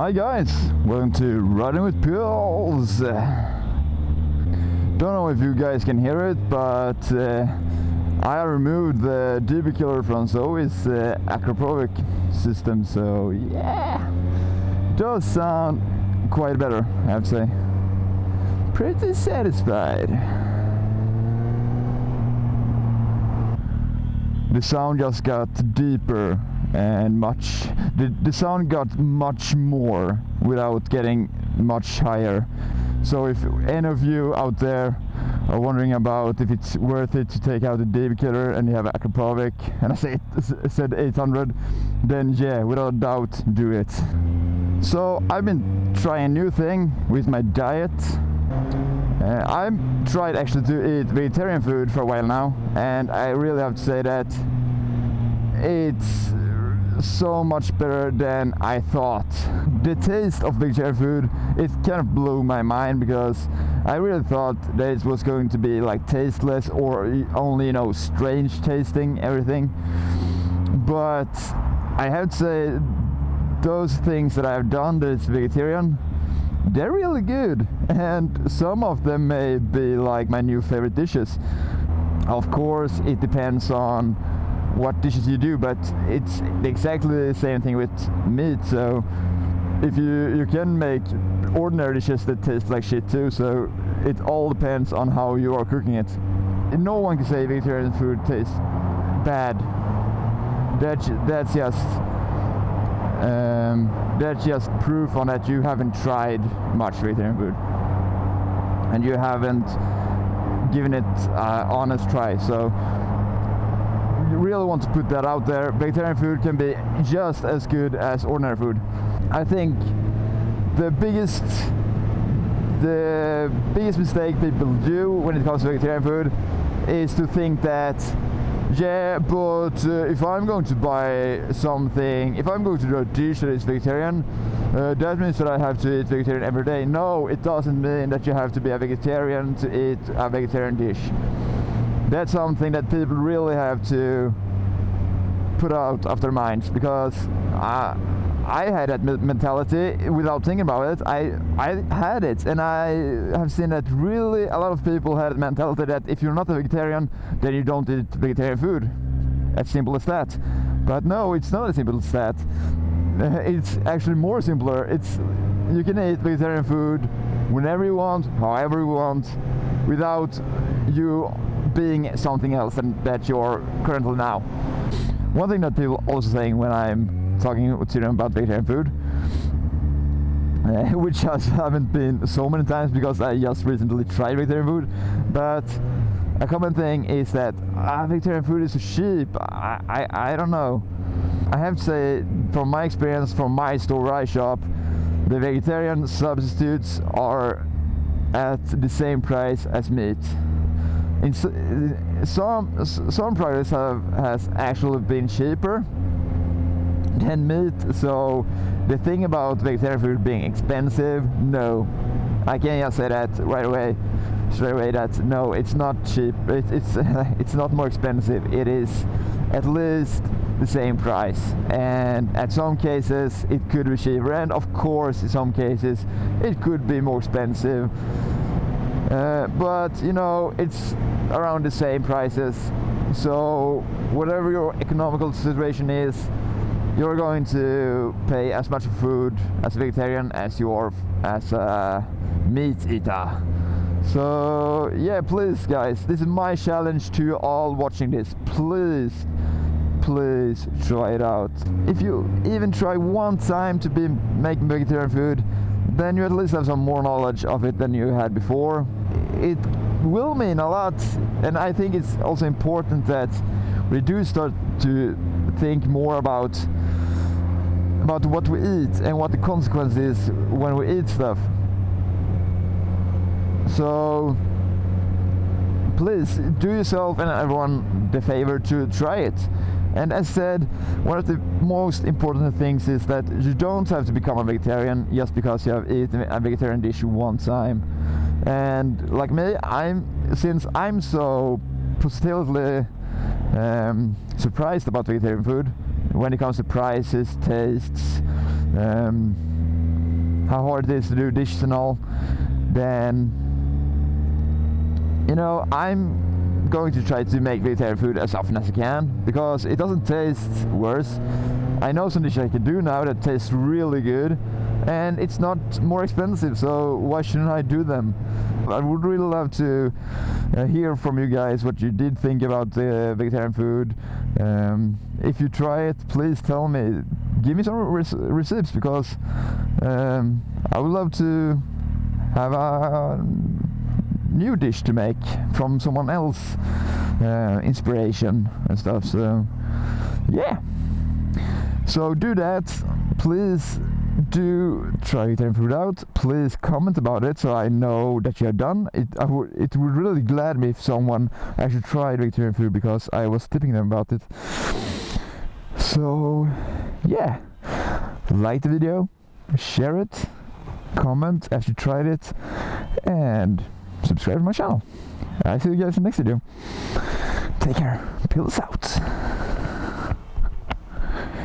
Hi guys, welcome to Riding with Pilzz. Don't know if you guys can hear it, but I removed the DB killer from Zoe's acropovic system, so yeah, it does sound quite better, I have to say. Pretty satisfied. The sound just got deeper and the sound got much more without getting much higher. So if any of you out there are wondering about if it's worth it to take out the DB killer and you have acropovic, and I said 800, then yeah, without a doubt, do it. So I've been trying a new thing with my diet. I've tried actually to eat vegetarian food for a while now, and I really have to say that it's so much better than I thought. The taste of vegetarian food, it kind of blew my mind, because I really thought that it was going to be like tasteless or only, you know, strange tasting everything. But I have to say, those things that I've done that it's vegetarian, they're really good, and some of them may be like my new favorite dishes. Of course, it depends on what dishes you do, but it's exactly the same thing with meat. So if you can make ordinary dishes that taste like shit too, so it all depends on how you are cooking it. And no one can say vegetarian food tastes bad. That's just proof on that you haven't tried much vegetarian food and you haven't given it an honest try. So you really want to put that out there. Vegetarian food can be just as good as ordinary food. I think the biggest mistake people do when it comes to vegetarian food is to think that, yeah, but if I'm going to buy something, if I'm going to do a dish that is vegetarian, that means that I have to eat vegetarian every day. No, it doesn't mean that you have to be a vegetarian to eat a vegetarian dish. That's something that people really have to put out of their minds, because I had that mentality without thinking about it. I had it, and I have seen that really a lot of people had a mentality that if you're not a vegetarian, then you don't eat vegetarian food. As simple as that. But no, it's not as simple as that. It's actually more simpler. You can eat vegetarian food whenever you want, however you want, without you being something else than that you're currently now. One thing that people also saying when I'm talking to them about vegetarian food, which has haven't been so many times because I just recently tried vegetarian food, but a common thing is that vegetarian food is so cheap. I don't know. I have to say, from my experience, from my store where I shop, the vegetarian substitutes are at the same price as meat. In some products has actually been cheaper than meat. So the thing about vegetarian food being expensive, no, I can't just say that straight away that no, it's not cheap. It's not more expensive. It is at least the same price, and at some cases it could be cheaper, and of course in some cases it could be more expensive. But you know, it's around the same prices. So whatever your economical situation is, you're going to pay as much for food as a vegetarian as you are as a meat eater. So yeah, please guys, this is my challenge to you all watching this. Please try it out. If you even try one time to be making vegetarian food, then you at least have some more knowledge of it than you had before. It will mean a lot, and I think it's also important that we do start to think more about what we eat and what the consequence is when we eat stuff. So please do yourself and everyone the favor to try it. And as said, one of the most important things is that you don't have to become a vegetarian just because you have eaten a vegetarian dish one time. And like me, since I'm so positively surprised about vegetarian food when it comes to prices, tastes, how hard it is to do dishes and all, then you know, I'm going to try to make vegetarian food as often as I can, because it doesn't taste worse. I know some dishes I can do now that taste really good, and it's not more expensive, so why shouldn't I do them? I would really love to hear from you guys what you did think about the vegetarian food. If you try it, please tell me. Give me some receipts, because I would love to have a new dish to make from someone else, inspiration and stuff. So yeah, so do that. Please do try vegetarian food out. Please comment about it so I know that you have done it. It would really glad me if someone actually tried vegetarian food, because I was tipping them about it. So yeah, like the video, share it, comment after you tried it, and subscribe to my channel. I'll see you guys in the next video. Take care. Pilzz out.